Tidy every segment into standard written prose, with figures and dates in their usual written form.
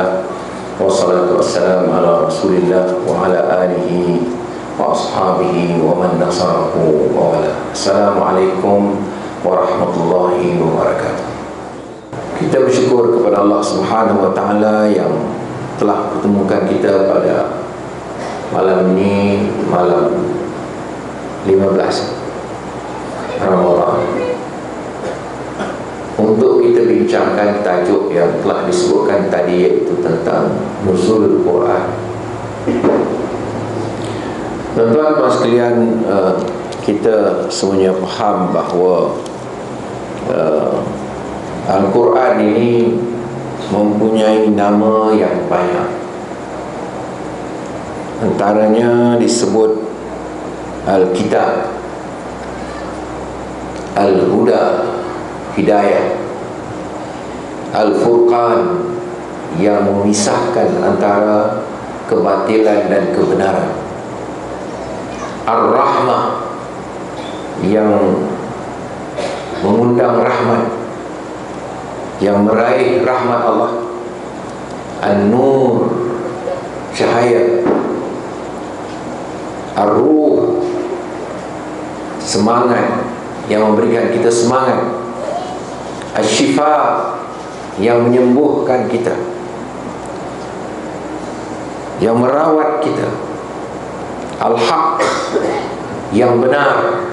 Alhamdulillah, wassalatu wassalamu ala Rasulillah wa ala alihi wa ashabihi wa man nasarahu wa wala. Assalamualaikum warahmatullahi wabarakatuh. Kita bersyukur kepada Allah Subhanahu wa taala yang telah pertemukan kita pada malam ini, malam 15 Ramadan, untuk kita bincangkan tajuk yang telah disebutkan tadi, iaitu tentang nuzulul Quran. Tuan-tuan sekalian, kita semuanya faham bahawa Al-Quran ini mempunyai nama yang banyak. Antaranya disebut Al-Kitab, Al-Huda, Hidayah, Al-Furqan, yang memisahkan antara kebatilan dan kebenaran, Ar-Rahmah, yang mengundang rahmat, yang meraih rahmat Allah, An-Nur, cahaya, Ar-Ruh, semangat, yang memberikan kita semangat, Asy-Syifa, yang menyembuhkan kita, yang merawat kita, Al-Haq, yang benar,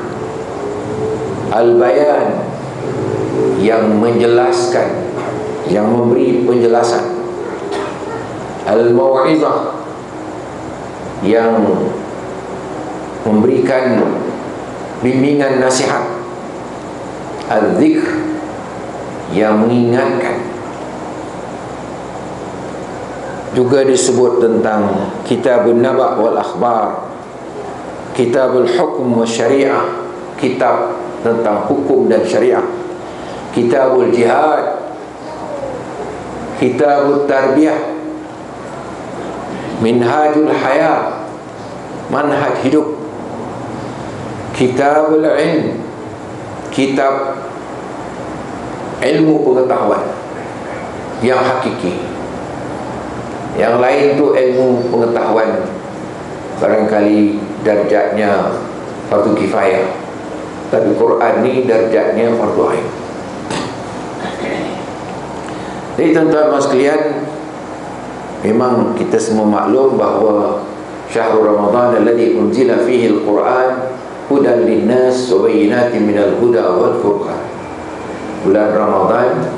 Al-Bayan, yang menjelaskan, yang memberi penjelasan, Al-Mau'izah, yang memberikan bimbingan nasihat, Al-Dzikr, yang mengingatkan. Juga disebut tentang Kitabun Naba' wal Akhbar, Kitabul Hukm wa Syariah, kitab tentang hukum dan syariah, Kitabul Jihad, Kitabul Tarbiyah, Minhajul Hayat, manhaj hidup, Kitabul Ilm, kitab ilmu pengetahuan yang hakiki. Yang lain tu ilmu pengetahuan barangkali darjatnya fardu kifayah, tapi Quran ni darjatnya fardu ain. Jadi tuan-tuan sekalian, memang kita semua maklum bahawa syahrul Ramadan alladhi unzila fihi al-Quran hudan linnas wa bayyinatin minal huda wal furqan. Bulan Ramadan,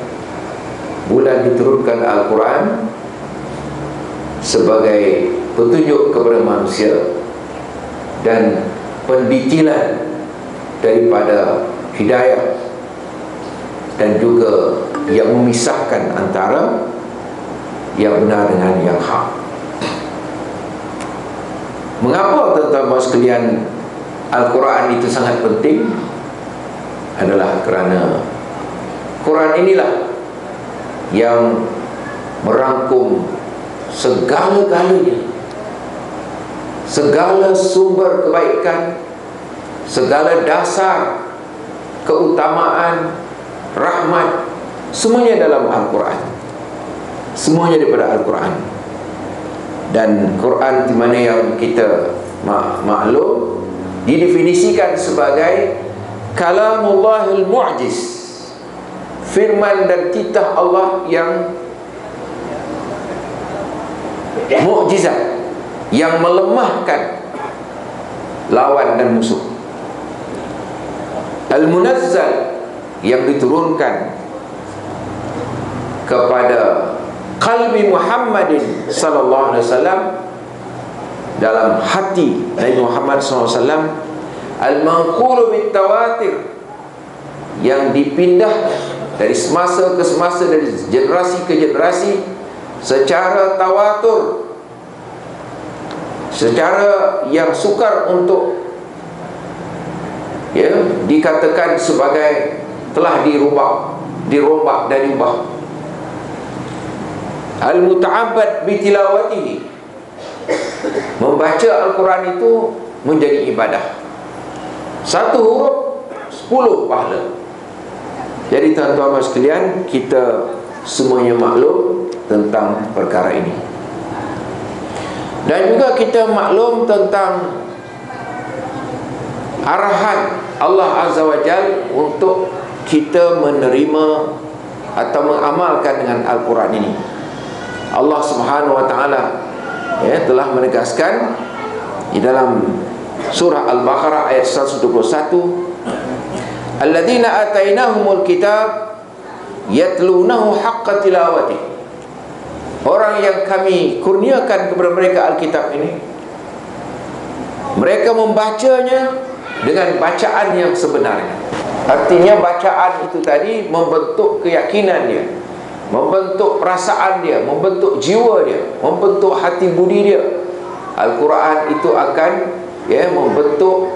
bulan diturunkan Al-Quran sebagai petunjuk kepada manusia dan pendicilan daripada hidayah, dan juga yang memisahkan antara yang benar dengan yang hak. Mengapa tuan-tuan sekalian Al-Quran itu sangat penting? Adalah kerana Quran inilah yang merangkum segala-galanya, segala sumber kebaikan, segala dasar keutamaan, rahmat, semuanya dalam Al-Quran. Semuanya daripada Al-Quran. Dan Quran di mana yang kita maklum didefinisikan sebagai Kalamullahil Mu'jiz, firman dan titah Allah yang mukjizat, yang melemahkan lawan dan musuh. Al-Munazzal, yang diturunkan kepada qalbi Muhammadin sallallahu alaihi wasallam, dalam hati Nabi Muhammad sallallahu alaihi wasallam. Al-Manqulu bit-Tawatir, yang dipindah dari semasa ke semasa, dari generasi ke generasi secara tawatur, secara yang sukar untuk dikatakan sebagai telah dirombak dan diubah. Al-Muta'abbad bitilawatihi, membaca Al-Quran itu menjadi ibadah. Satu huruf 10 pahala. Jadi tuan-tuan sekalian, kita semuanya maklum tentang perkara ini. Dan juga kita maklum tentang arahan Allah Azza wa Jal untuk kita menerima atau mengamalkan dengan Al-Quran ini. Allah Subhanahu wa Ta'ala telah menegaskan di dalam surah Al-Baqarah ayat 121, alladzina atainahumul kitab yatlunahu haqqa tilawati. Orang yang kami kurniakan kepada mereka Alkitab ini, mereka membacanya dengan bacaan yang sebenarnya. Artinya bacaan itu tadi membentuk keyakinan dia, membentuk perasaan dia, membentuk jiwa dia, membentuk hati budi dia. Al-Quran itu akan membentuk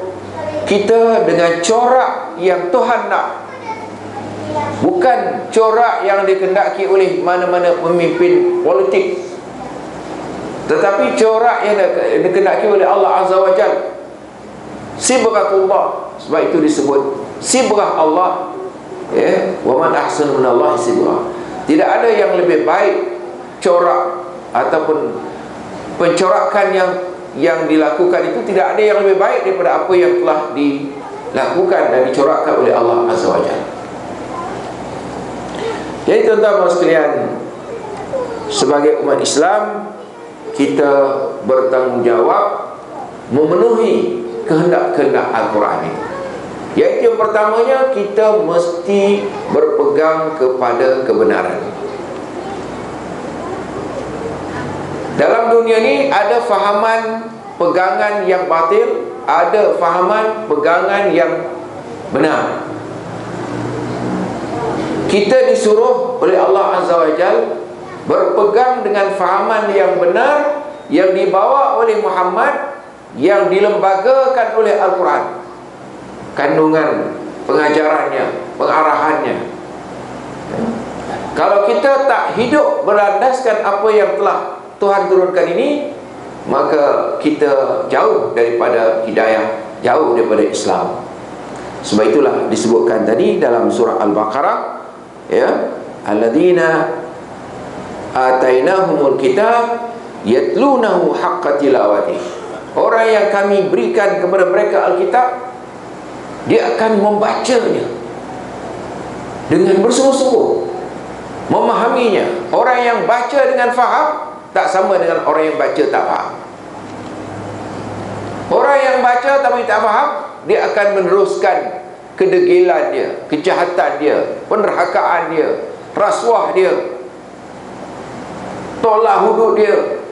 kita dengan corak yang Tuhan nak, bukan corak yang dikehendaki oleh mana-mana pemimpin politik, tetapi corak yang dikehendaki oleh Allah Azza wa Jalla, sibghatullah. Sebab itu disebut sibghah Allah, wa man ahsanu minallahi sibghah. Tidak ada yang lebih baik corak ataupun pencorakan yang dilakukan itu, tidak ada yang lebih baik daripada apa yang telah dilakukan dan dicorakkan oleh Allah Azza wa Jalla. Jadi tuan-tuan sekalian, sebagai umat Islam, kita bertanggungjawab memenuhi kehendak-kehendak Al-Quran ini. Iaitu yang pertamanya, kita mesti berpegang kepada kebenaran. Dalam dunia ini ada fahaman pegangan yang batil, ada fahaman pegangan yang benar. Kita disuruh oleh Allah Azza wa Jal berpegang dengan fahaman yang benar yang dibawa oleh Muhammad, yang dilembagakan oleh Al-Quran, kandungan pengajarannya, pengarahannya. Kalau kita tak hidup berlandaskan apa yang telah Tuhan turunkan ini, maka kita jauh daripada hidayah, jauh daripada Islam. Sebab itulah disebutkan tadi dalam surah Al-Baqarah, alladzina atainahumul kitab yatlunahu haqqa tilawati. Orang yang kami berikan kepada mereka Alkitab, dia akan membacanya dengan bersungguh-sungguh, memahaminya. Orang yang baca dengan faham tak sama dengan orang yang baca tak faham. Orang yang baca tapi tak faham, dia akan meneruskan kedegilan dia, kejahatan dia, penerhakaan dia, rasuah dia, tolak hudud dia,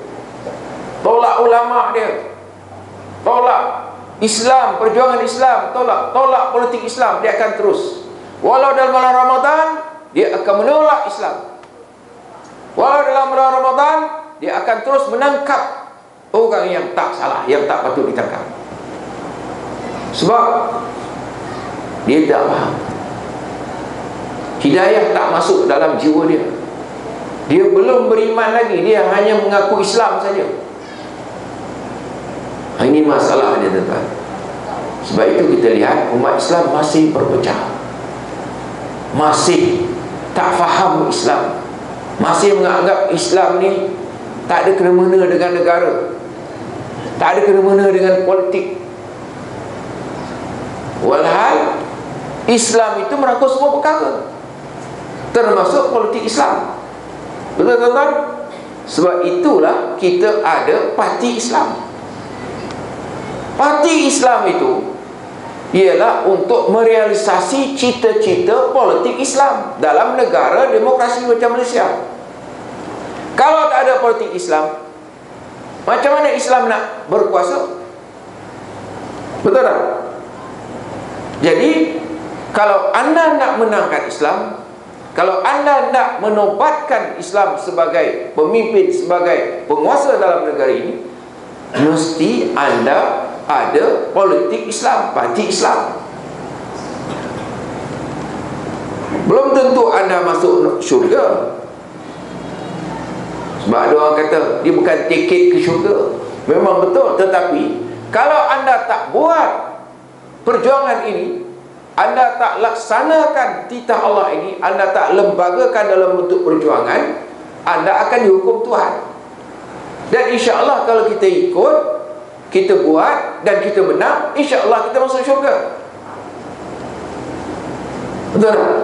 tolak ulama dia, tolak Islam, perjuangan Islam, tolak politik Islam. Dia akan terus. Walau dalam bulan Ramadan, dia akan menolak Islam. Walau dalam bulan Ramadan, dia akan terus menangkap orang yang tak salah, yang tak patut ditangkap. Sebab dia tak faham. Hidayah tak masuk dalam jiwa dia. Dia belum beriman lagi, dia hanya mengaku Islam saja. Ini masalahnya, tuan-tuan. Sebab itu kita lihat umat Islam masih berpecah, masih tak faham Islam, masih menganggap Islam ni tak ada kena-mena dengan negara, tak ada kena-mena dengan politik. Walhal Islam itu merangkul semua perkara, termasuk politik Islam. Betul, tuan-tuan? Sebab itulah kita ada parti Islam. Parti Islam itu ialah untuk merealisasi cita-cita politik Islam dalam negara demokrasi macam Malaysia. Kalau tak ada politik Islam, macam mana Islam nak berkuasa? Betul tak? Jadi, kalau anda nak menangkan Islam, kalau anda nak menobatkan Islam sebagai pemimpin, sebagai penguasa dalam negara ini, mesti anda ada politik Islam, parti Islam. Belum tentu anda masuk syurga. Sebab ada orang kata dia bukan tiket ke syurga. Memang betul, tetapi kalau anda tak buat perjuangan ini, anda tak laksanakan titah Allah ini, anda tak lembagakan dalam bentuk perjuangan, anda akan dihukum Tuhan. Dan insya-Allah kalau kita ikut, kita buat dan kita menang, insya-Allah kita masuk syurga. Betul tak?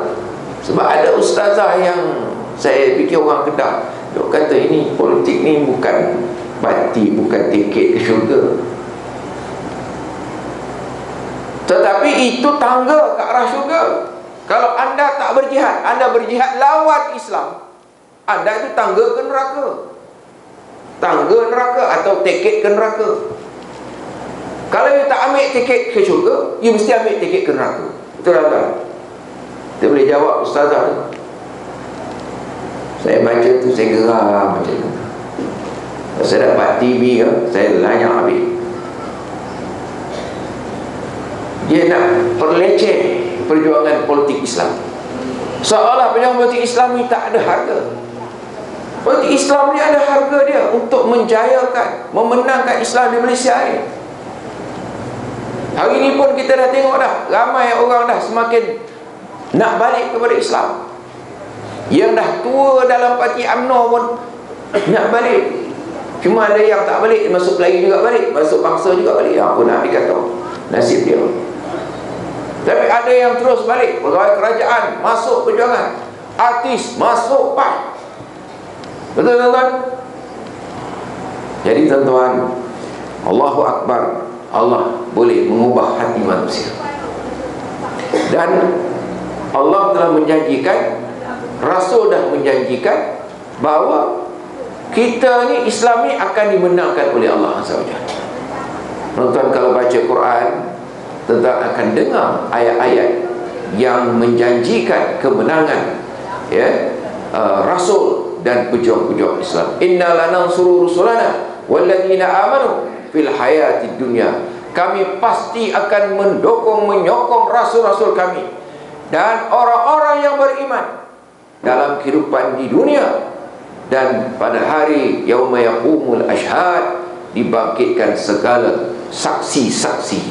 Sebab ada ustazah yang saya fikir orang Kedah, dia kata ini politik ni bukan parti, bukan tiket ke syurga, tetapi itu tangga ke arah syurga. Kalau anda tak berjihad, anda berjihad lawan Islam, anda itu tangga ke neraka. Tangga neraka atau tiket ke neraka. Kalau you tak ambil tiket ke syurga, you mesti ambil tiket ke neraka. Betul tak? Kita boleh jawab ustazah tu. Saya baca tu, saya geram macam tu. Saya dapat TV ke, saya lanyak habis. Dia nak perleceh perjuangan politik Islam, seolah perjuangan politik Islam ni tak ada harga. Politik Islam ni ada harga dia untuk menjayakan, memenangkan Islam di Malaysia ni. Hari ni pun kita dah tengok dah, ramai orang dah semakin nak balik kepada Islam. Yang dah tua dalam parti UMNO pun nak balik. Cuma ada yang tak balik, masuk Melayu juga balik, masuk bangsa juga balik. Apa nak dikata, nasib dia. Tapi ada yang terus balik, pegawai kerajaan masuk perjuangan, artis masuk PAN. Betul tuan-tuan? Jadi tuan-tuan, Allahu Akbar, Allah boleh mengubah hati manusia. Dan Allah telah menjanjikan, Rasul dah menjanjikan bahawa kita ni, Islam ni akan dimenangkan oleh Allah Azza wa Jalla. Tuan-tuan kalau baca Quran, tuan-tuan akan dengar ayat-ayat yang menjanjikan kemenangan, ya, Rasul dan pejuang-pejuang Islam. Inna lanansuru rusulana walladzina amanu fil hayatid dunya. Kami pasti akan mendukung, menyokong rasul-rasul kami dan orang-orang yang beriman dalam kehidupan di dunia, dan pada hari yauma yaqumul ashhad, dibangkitkan segala saksi-saksi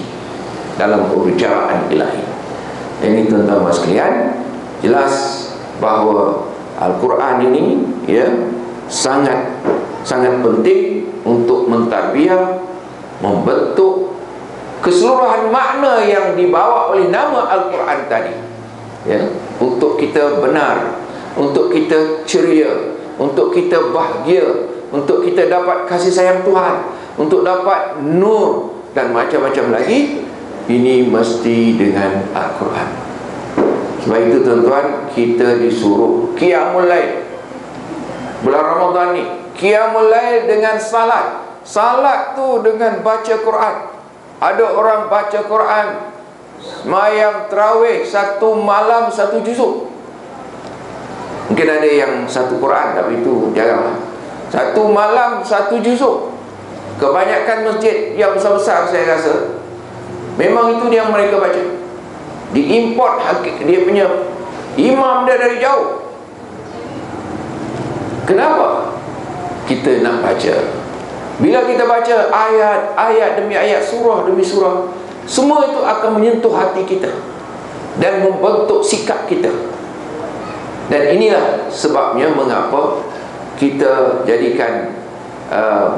dalam urjaan ilahi. Ini tuan-tuan sekalian, jelas bahawa Al-Quran ini, ya, sangat penting untuk mentarbiyah, membentuk keseluruhan makna yang dibawa oleh nama Al-Quran tadi, ya, untuk kita benar, untuk kita ceria, untuk kita bahagia, untuk kita dapat kasih sayang Tuhan, untuk dapat nur dan macam-macam lagi. Ini mesti dengan Al-Quran. Sebab itu tuan-tuan, kita disuruh qiyamul lail. Bulan Ramadan ni qiyamul lail dengan salat. Salat tu dengan baca Quran. Ada orang baca Quran sembahyang tarawih satu malam satu juzuk. Mungkin ada yang satu Quran, tapi itu jarang. Satu malam satu juzuk. Kebanyakan masjid yang besar-besar saya rasa memang itu yang mereka baca. Diimport dia punya imam dia dari jauh. Kenapa? Kita nak baca. Bila kita baca ayat demi ayat, surah demi surah, semua itu akan menyentuh hati kita dan membentuk sikap kita. Dan inilah sebabnya mengapa kita jadikan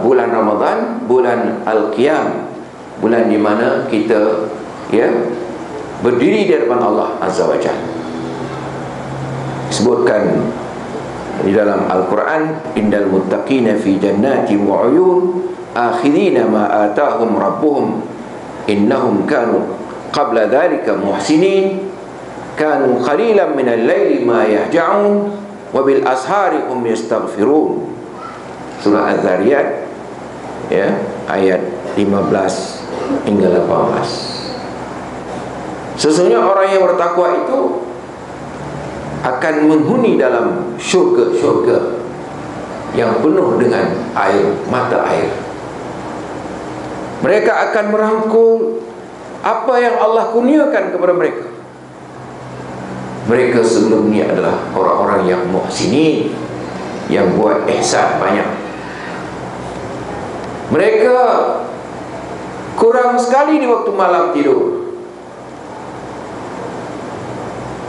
bulan Ramadan bulan Al-Qiyam, bulan di mana kita, ya, berdiri di hadapan Allah Azza wa Jalla. Disebutkan di dalam Al-Quran, innal muttaqina fi jannati wa uyun akhirina ma atahum rabbuhum innahum kanu qabla dhalika muhsinin kanu qalilan minal laili ma yahja'un wa bil ashari hum yastaghfirun. Surah Az-Zariyat, ya, ayat 15 hingga 18. Sesungguhnya orang yang bertakwa itu akan menghuni dalam syurga-syurga yang penuh dengan air, mata air. Mereka akan merangkul apa yang Allah kurniakan kepada mereka. Mereka sebelum ini adalah orang-orang yang muhsinin, yang buat ihsan banyak. Mereka kurang sekali di waktu malam tidur,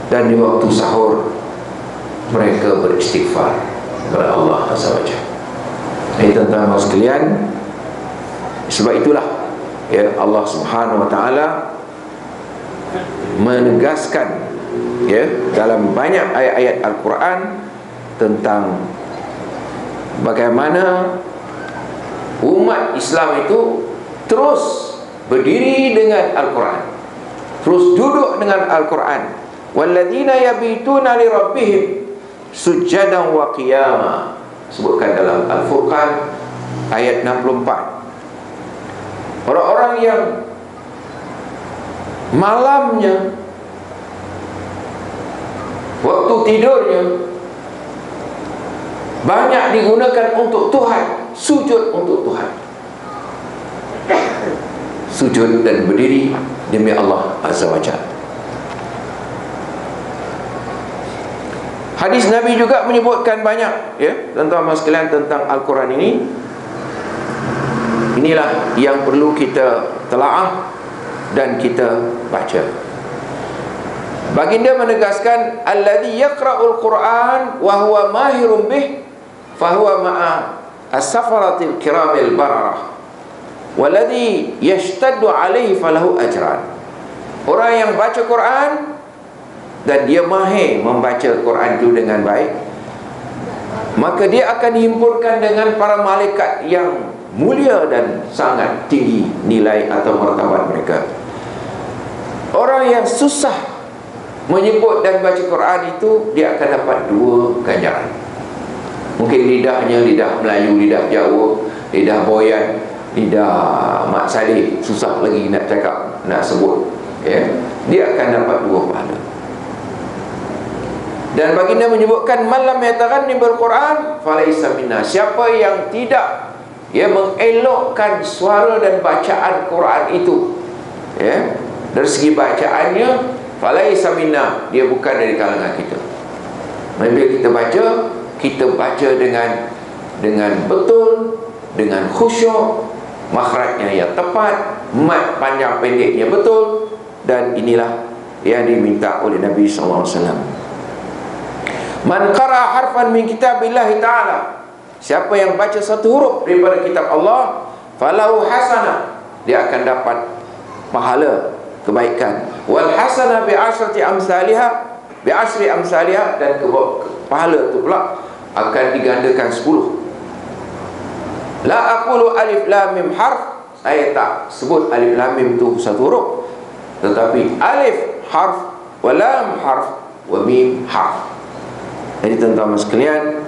dan di waktu sahur mereka beristighfar. kepada Allah Azza wa Jalla. Ini tentang sekalian. Sebab itulah ya Allah Subhanahu wa taala menegaskan ya dalam banyak ayat-ayat Al-Quran tentang bagaimana umat Islam itu terus berdiri dengan Al-Quran, terus duduk dengan Al-Quran. Walladzina yabituna li rabbihim sujjadan wa qiyama, sebutkan dalam Al-Furqan ayat 64. Orang-orang yang malamnya, waktu tidurnya banyak digunakan untuk Tuhan, sujud untuk Tuhan, sujud dan berdiri demi Allah Azza wa Jalla. Hadis Nabi juga menyebutkan banyak ya tentang sekalian tentang Al-Quran ini. Inilah yang perlu kita telaah dan kita baca. Baginda menegaskan, alladzi yaqra'ul Qur'an wa huwa mahirun bih fa huwa ma'a as-safaratil kiramil bararah walladzi yashtaddu 'alaihi falahu ajran. Orang yang baca Quran dan dia mahir membaca Quran itu dengan baik, maka dia akan dihimpunkan dengan para malaikat yang mulia dan sangat tinggi nilai atau martabat mereka. Orang yang susah menyebut dan baca Quran itu, dia akan dapat dua ganjaran. Mungkin lidahnya lidah Melayu, lidah Jawa, lidah Boyan, lidah Mak Saleh, susah lagi nak cakap, nak sebut ya. Dia akan dapat dua pahala. Dan baginda menyebutkan, man lam yataghanni bil Quran falaysa minna. Siapa yang tidak mengelokkan suara dan bacaan Quran itu ya, dari segi bacaannya, falaysa minna, dia bukan dari kalangan kita. Bila kita baca dengan betul, dengan khusyuk, makhrajnya yang tepat, mat panjang pendeknya betul, dan inilah yang diminta oleh Nabi sallallahu alaihi wasallam. Man qara'a harfan min kitabillahi ta'ala, siapa yang baca satu huruf daripada kitab Allah, falahu hasanah, dia akan dapat pahala kebaikan. Wal hasanah bi asri amsalihha, dan pahala itu pula akan digandakan 10. La aqulu alif lam mim harf, saya tak sebut alif lam mim itu satu huruf, tetapi alif harf, wa lam harf, wa mim harf. Jadi tuan-tuan sekalian,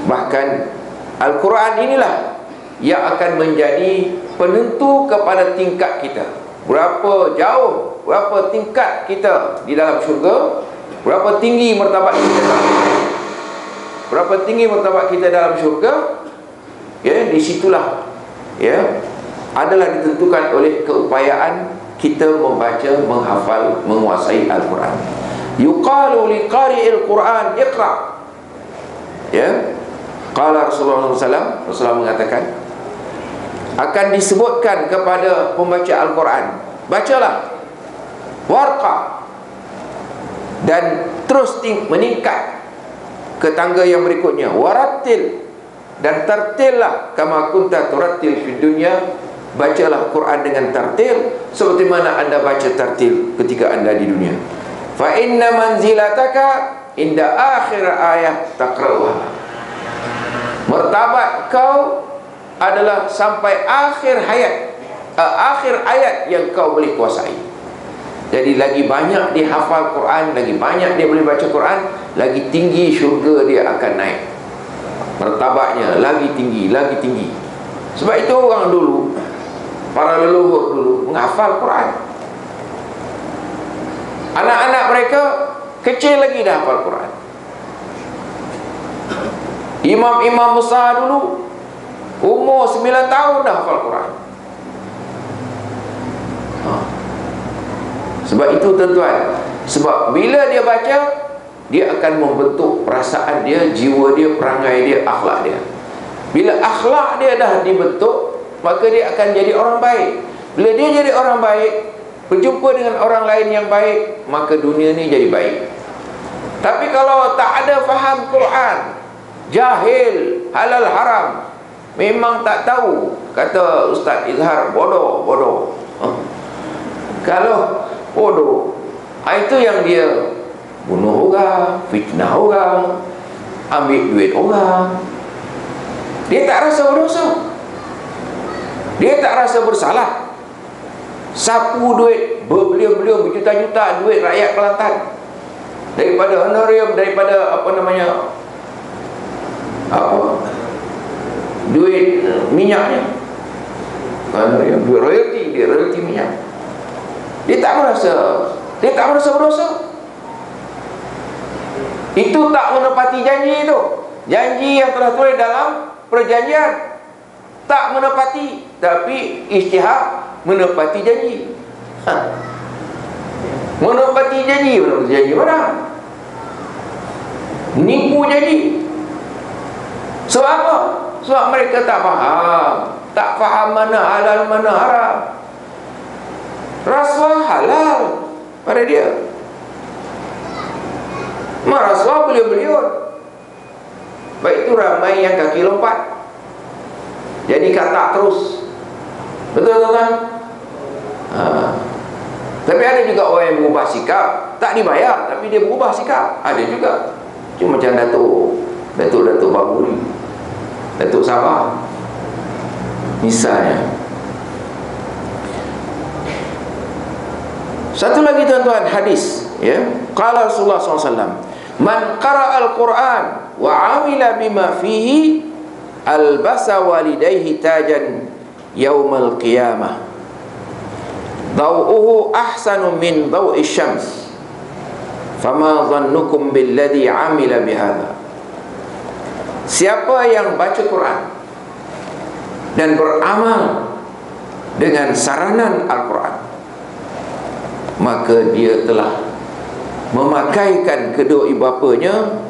bahkan Al-Quran inilah yang akan menjadi penentu kepada tingkat kita. Berapa jauh, berapa tingkat kita di dalam syurga, berapa tinggi martabat kita, berapa tinggi martabat kita dalam syurga, ya, disitulah ya adalah ditentukan oleh keupayaan kita membaca, menghafal, menguasai Al-Quran. Yuqalu liqari'il Quran iqra, ya. Qala Rasulullah SAW, Rasulullah mengatakan, akan disebutkan kepada pembaca Al-Quran, bacalah, warqa, dan terus meningkat ke tangga yang berikutnya, warattil, dan tartillah kama kunta turattil fid dunya, bacalah Quran dengan tartil seperti mana anda baca tartil ketika anda di dunia. Fa inna manzilataka inda akhir ayat taqra'uha, martabat kau adalah sampai akhir ayat yang kau boleh kuasai. Jadi lagi banyak dia hafal Quran, lagi banyak dia boleh baca Quran, lagi tinggi syurga dia akan naik, martabatnya lagi tinggi, lagi tinggi. Sebab itu orang dulu, para leluhur dulu menghafal Quran. Anak-anak mereka kecil lagi dah hafal Quran. Imam-imam besar dulu umur 9 tahun dah hafal Quran. Sebab itu tuan-tuan, sebab bila dia baca, dia akan membentuk perasaan dia, jiwa dia, perangai dia, akhlak dia. Bila akhlak dia dah dibentuk, maka dia akan jadi orang baik. Bila dia jadi orang baik, berjumpa dengan orang lain yang baik, maka dunia ni jadi baik. Tapi kalau tak ada faham Quran, jahil halal haram, memang tak tahu. Kata Ustaz Izhar, bodoh. Kalau bodoh, itu yang dia bunuh orang, fitnah orang, ambil duit orang, dia tak rasa berdosa, dia tak rasa bersalah. Sapu duit berbilion-bilion, berjuta-juta duit rakyat Kelantan, daripada honorarium, daripada duit minyaknya, duit royalti minyak. Dia tak merasa berdosa. Itu tak menepati janji itu. Janji yang telah tulis dalam perjanjian tak menepati, tapi ijtihad menepati janji. Menepati janji mana? Nipu janji. Sebab apa? Sebab mereka tak faham mana halal mana haram. Rasuah halal pada dia, rasuah beliau-beliau. Baik itu ramai yang kaki lompat, jadi kata terus. Betul tak? Tapi ada juga orang yang berubah sikap, tak dibayar tapi dia berubah sikap. Ada juga. Cuma macam Datuk baru ni, Datuk Sabah misalnya. Satu lagi tuan-tuan, hadis, ya. Qala Rasulullah SAW, man qara'a al-Quran wa 'amila bima fihi albasa walidayhi tajan yaumal qiyamah daw'uhu ahsanu min daw'i syams fama dhannukum billadhi 'amila bihadha. Siapa yang baca Quran dan beramal dengan saranan Al-Quran, maka dia telah memakaikan kedua ibu bapanya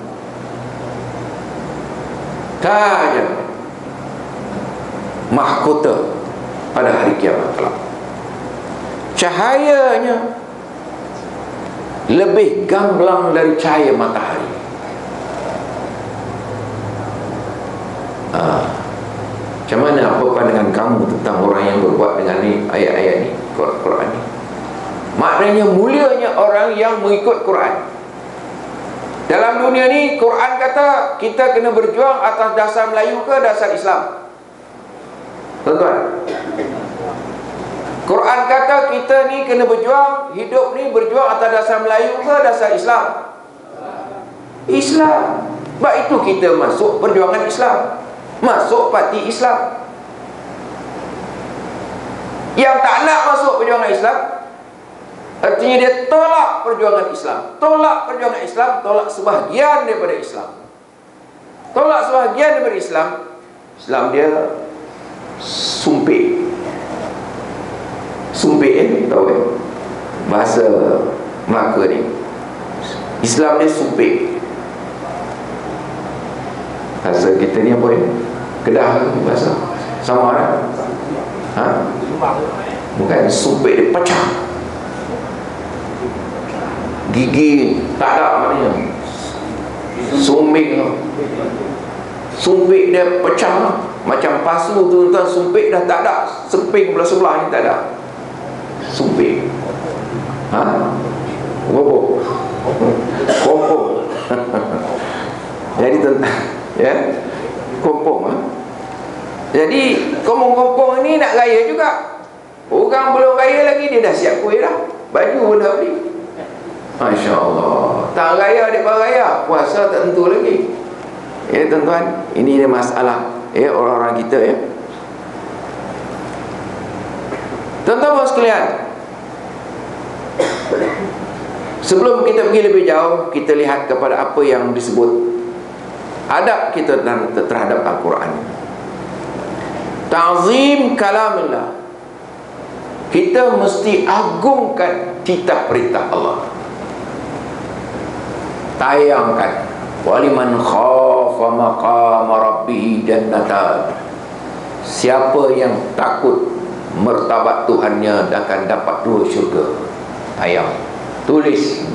tajan, mahkota pada hari kiamat kelak. Cahayanya lebih gamblang dari cahaya matahari. Macam mana, apa pandangan kamu tentang orang yang berbuat dengan ni, ayat-ayat ni, Quran ni? Maknanya mulianya orang yang mengikut Quran. Dalam dunia ni, Quran kata kita kena berjuang atas dasar Melayu ke dasar Islam? Tuan-tuan, Quran kata kita ni kena berjuang, hidup ni berjuang atas dasar Melayu ke dasar Islam? Islam. Sebab itu kita masuk perjuangan Islam, masuk parti Islam. Yang tak nak masuk perjuangan Islam, artinya dia tolak perjuangan Islam. Tolak perjuangan Islam, tolak sebahagian daripada Islam. Tolak sebahagian daripada Islam. Islam dia sumpit. Sumpit, tahu bahasa Melaka ni. Islam dia sumpit. Bahasa kita ni apa ya? Kedah bahasa sama kan? Bukan, sumpit dia pecah. Gigi tak ada maknanya. Sumpit dia pecah. Macam pasu tu tuan, sumpit dah tak ada, seping belah sebelah ni tak ada. Sumpit. Kompong. Jadi tentang, ya, kompong. Jadi kompong ni nak raya juga. Orang belum raya lagi dia dah siap kuih dah, baju pun dah beli. Masya Allah. Tak raya adik raya, puasa tak tentu lagi. Ya tuan-tuan, ini dia masalah, ya, orang-orang kita, ya. Tuan-tuan sekalian, sebelum kita pergi lebih jauh, kita lihat kepada apa yang disebut adab kita terhadap Al-Quran. Ta'zim kalamillah. Kita mesti agungkan titah perintah Allah. Tayangkan, waliman khafa maqama rabbih jannatan. Siapa yang takut martabat Tuhannya akan dapat 2 syurga. Tayang, tulis,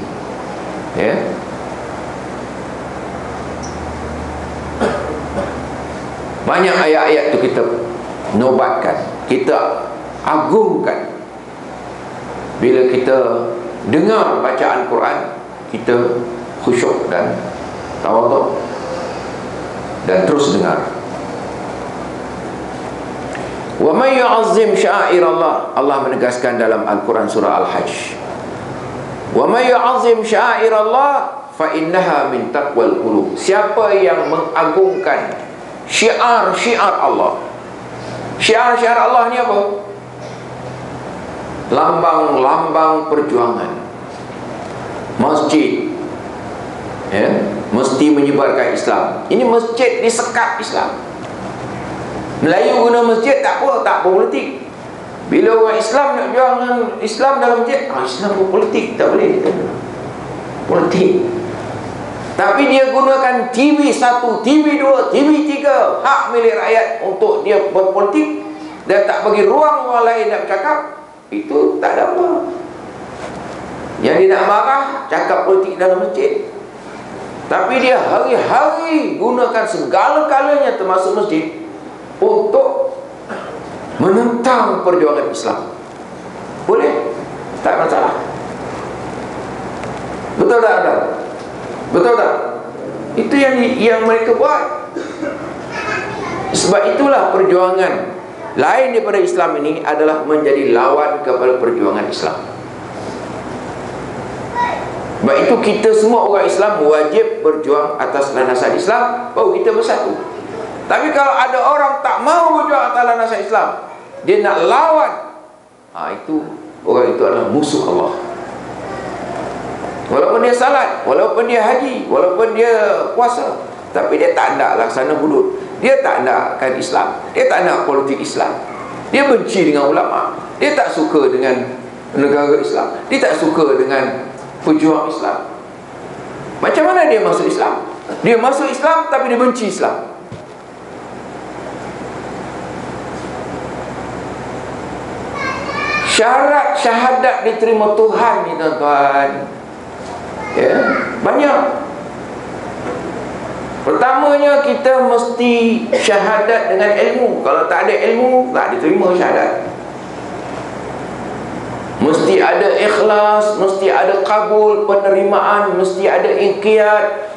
ya. Banyak ayat-ayat tu kita nobatkan, kita agungkan. Bila kita dengar bacaan Quran, kita khusyuk dan tawaduk dan terus dengar. Wa may yu'azzim sya'airallah, Allah menegaskan dalam Al-Quran surah Al-Hajj, wa may yu'azzim sya'airallah fa innaha min taqwal qulub. Siapa yang mengagungkan syiar-syiar Allah. Syiar-syiar Allah ni apa? Lambang-lambang perjuangan. Masjid, ya, mesti menyebarkan Islam. Ini masjid disekat Islam. Melayu guna masjid tak apa, tak politik. Bila orang Islam nak jual Islam dalam masjid, Islam politik, tak boleh politik. Tapi dia gunakan TV 1, TV 2, TV 3, hak milik rakyat untuk dia berpolitik, dan tak bagi ruang orang lain nak bercakap, itu tak ada apa. Yang dia nak marah, cakap politik dalam masjid. Tapi dia hari-hari gunakan segala-galanya termasuk masjid untuk menentang perjuangan Islam. Boleh? Tak masalah. Betul tak? Betul tak? Itu yang mereka buat. Sebab itulah perjuangan lain daripada Islam ini adalah menjadi lawan kepada perjuangan Islam. Sebab itu kita semua orang Islam wajib berjuang atas landasan Islam, baru kita bersatu. Tapi kalau ada orang tak mau berjuang atas landasan Islam, dia nak lawan, itu orang itu adalah musuh Allah. Walaupun dia salat, walaupun dia haji, walaupun dia puasa, tapi dia tak nak laksana hudud, dia tak nakkan Islam, dia tak nak politik Islam, dia benci dengan ulama, dia tak suka dengan negara Islam, dia tak suka dengan pejuang Islam. Macam mana dia masuk Islam? Dia masuk Islam tapi dia benci Islam. Syarat syahadat diterima Tuhan ni tuan-tuan, ya, banyak. Pertamanya kita mesti syahadat dengan ilmu. Kalau tak ada ilmu, tak diterima syahadat. Mesti ada ikhlas, mesti ada kabul, penerimaan, mesti ada inqiyad,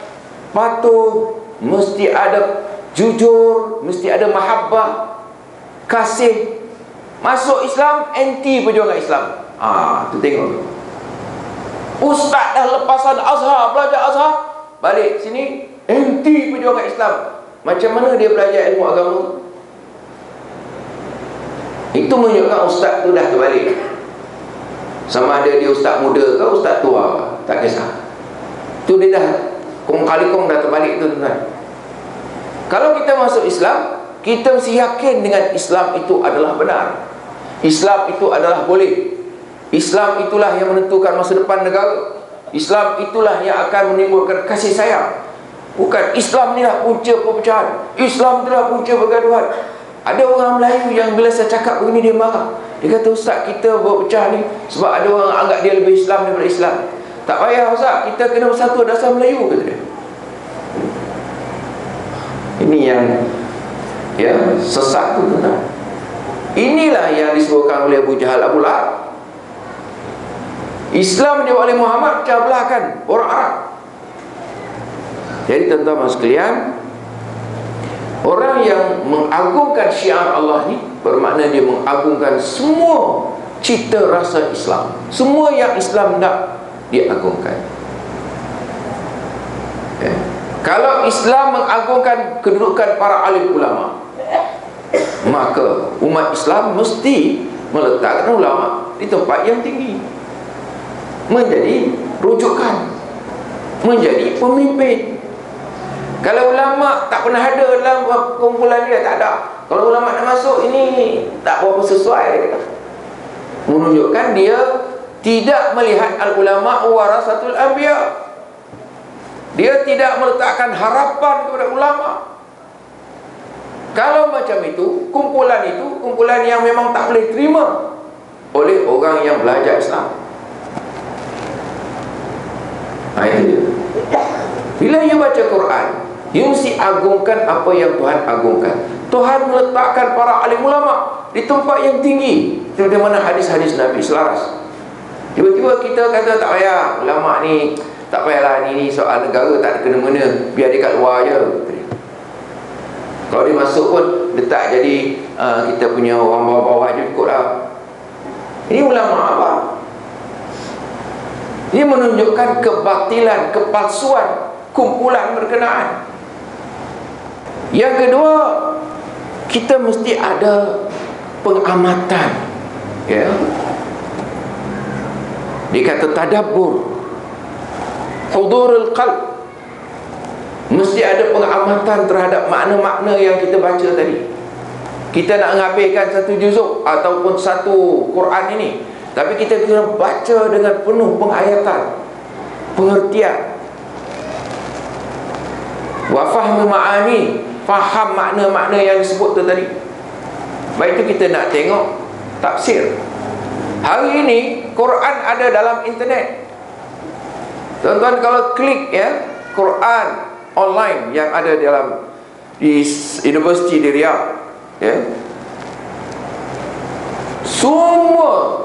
patuh, mesti ada jujur, mesti ada mahabbah, kasih. Masuk Islam, anti perjuangan Islam. Tu tengok. Ustaz dah lepasan Azhar, belajar Azhar, balik sini, anti perjuangan Islam. Macam mana dia belajar ilmu agama? Itu menunjukkan ustaz tu dah terbalik. Sama ada dia ustaz muda ke ustaz tua, tak kisah. Tu dia dah kong kali kong dah terbalik tu tuan. Kalau kita masuk Islam, kita mesti yakin dengan Islam itu adalah benar. Islam itu adalah boleh. Islam itulah yang menentukan masa depan negara. Islam itulah yang akan menimbulkan kasih sayang. Bukan Islam ni lah punca perpecahan, Islam itulah punca pergaduhan. Ada orang Melayu yang bila saya cakap begini dia marah. Dia kata, ustaz, kita berpecah ni sebab ada orang anggap dia lebih Islam daripada Islam. Tak payah ustaz, kita kena bersatu dasar Melayu, kata dia. Ini yang sesat tu tuan. Inilah yang disebutkan oleh Abu Jahal, Abu Lahab. Islam dia oleh Muhammad pecah belahkan orang Arab. Jadi tuan-tuan sekalian, orang yang mengagungkan syiar Allah ni bermakna dia mengagungkan semua cita rasa Islam. Semua yang Islam nak dia agungkan. Kalau Islam mengagungkan kedudukan para alim ulama, maka umat Islam mesti meletakkan ulama di tempat yang tinggi, menjadi rujukan, menjadi pemimpin. Kalau ulama tak pernah ada dalam kumpulan dia, tak ada. Kalau ulama nak masuk, ini tak berapa sesuai, menunjukkan dia tidak melihat al-ulama warasatul anbiya. Dia tidak meletakkan harapan kepada ulama. Kalau macam itu, kumpulan yang memang tak boleh terima oleh orang yang belajar Islam. Itu dia. Bila dia baca Quran, dia mesti agungkan apa yang Tuhan agungkan. Tuhan meletakkan para alim ulama di tempat yang tinggi. Seperti mana hadis-hadis Nabi selaras. Tiba-tiba kita kata tak payah, ulama ni tak payahlah, ni soal negara tak ada kena-mena, biar dia kat luar je. Kalau dia masuk pun letak jadi kita punya orang bawah-bawah je cukup lah. Ini ulama apa? Ini menunjukkan kebatilan, kepalsuan kumpulan berkenaan. Yang kedua, kita mesti ada pengamatan, ya. Dia kata tadabbur, hudurul qalb. Mesti ada pengamatan terhadap makna-makna yang kita baca tadi. Kita nak menghabiskan satu juzuk ataupun satu Quran ini, tapi kita kena baca dengan penuh penghayatan, pengertian. Wa fahmu ma'ani, faham makna-makna yang disebut tu tadi. Baik itu kita nak tengok tafsir. Hari ini Quran ada dalam internet. Tuan-tuan kalau klik, ya, Quran online yang ada di Universiti di Riyadh, ya, semua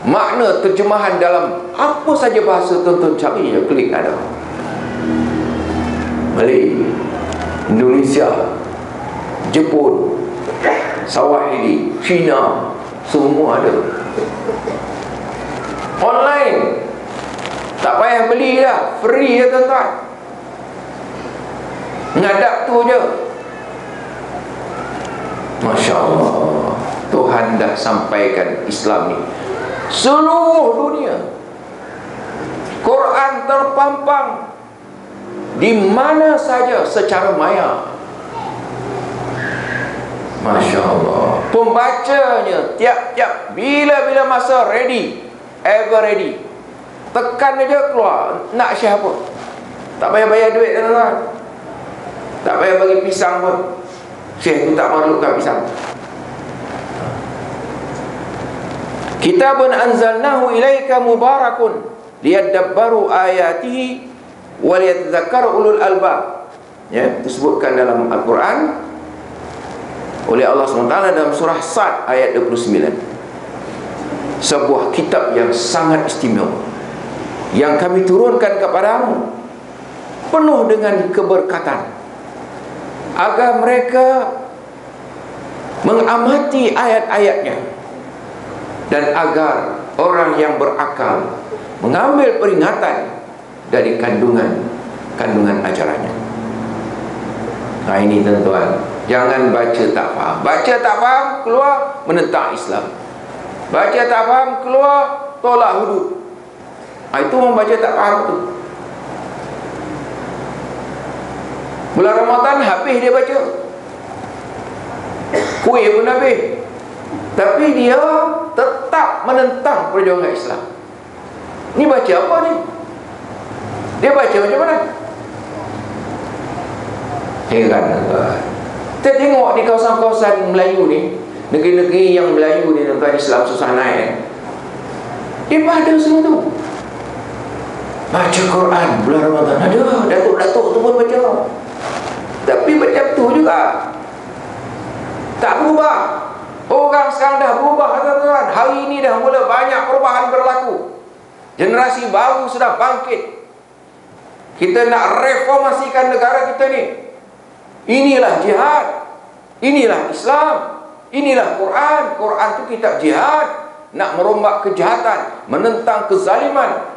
makna terjemahan dalam apa saja bahasa tuan-tuan cari, ya, klik ada. Malay, Indonesia, Jepun, Swahili, Cina, semua ada online. Tak payah beli dah, free ya tuan-tuan. Ngadap tu je. Masya Allah, Tuhan dah sampaikan Islam ni seluruh dunia. Quran terpampang di mana saja secara maya. Masya Allah. Pembacanya tiap-tiap bila-bila masa ready, ever ready. Tekan aja keluar. Nak share pun tak payah bayar duit, tuan-tuan. Tak payah bagi pisang pun. Syekh tu tak memerlukan pisang. Kitabun anzalnahu ilaika mubarakun liyadabbaru ayatihi wa liyatadhakkaru ulul albab. Ya, disebutkan dalam Al-Quran oleh Allah SWT dalam surah Sad ayat 29. Sebuah kitab yang sangat istimewa yang kami turunkan kepadamu, penuh dengan keberkatan, agar mereka mengamati ayat-ayatnya dan agar orang yang berakal mengambil peringatan dari kandungan ajarannya. Nah ini tuan-tuan, jangan baca tak faham. Baca tak faham, keluar menentang Islam. Baca tak faham, keluar tolak hudud. Itu membaca tak faham tu. Bulan Ramadan habis dia baca, kuih pun habis, tapi dia tetap menentang perjuangan Islam. Ni baca apa ni? Dia baca macam mana? Heran. Kita tengok di kawasan-kawasan Melayu ni, negeri-negeri yang Melayu ni, tuan-tuan, Islam susah naik, dia pada semua tu baca Quran bulan Ramadan. Ada datuk-datuk tu pun baca, tapi macam tu juga tak berubah. Orang sekarang dah berubah, tuan-tuan. Hari ini dah mula banyak perubahan berlaku. Generasi baru sudah bangkit. Kita nak reformasikan negara kita ni. Inilah jihad, inilah Islam, inilah Quran. Quran tu kitab jihad, nak merombak kejahatan, menentang kezaliman.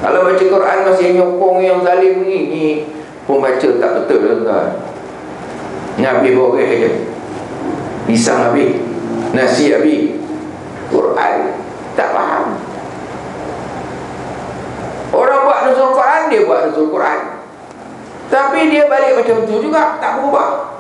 Kalau baca Quran masih nyokong yang zalim ni pembaca tak betul, tuan-tuan. Nabi boleh aja, pisang habis, nasi habis, Quran tak faham. Orang buat nuzul Quran, dia buat nuzul Quran, tapi dia balik macam tu juga, tak berubah.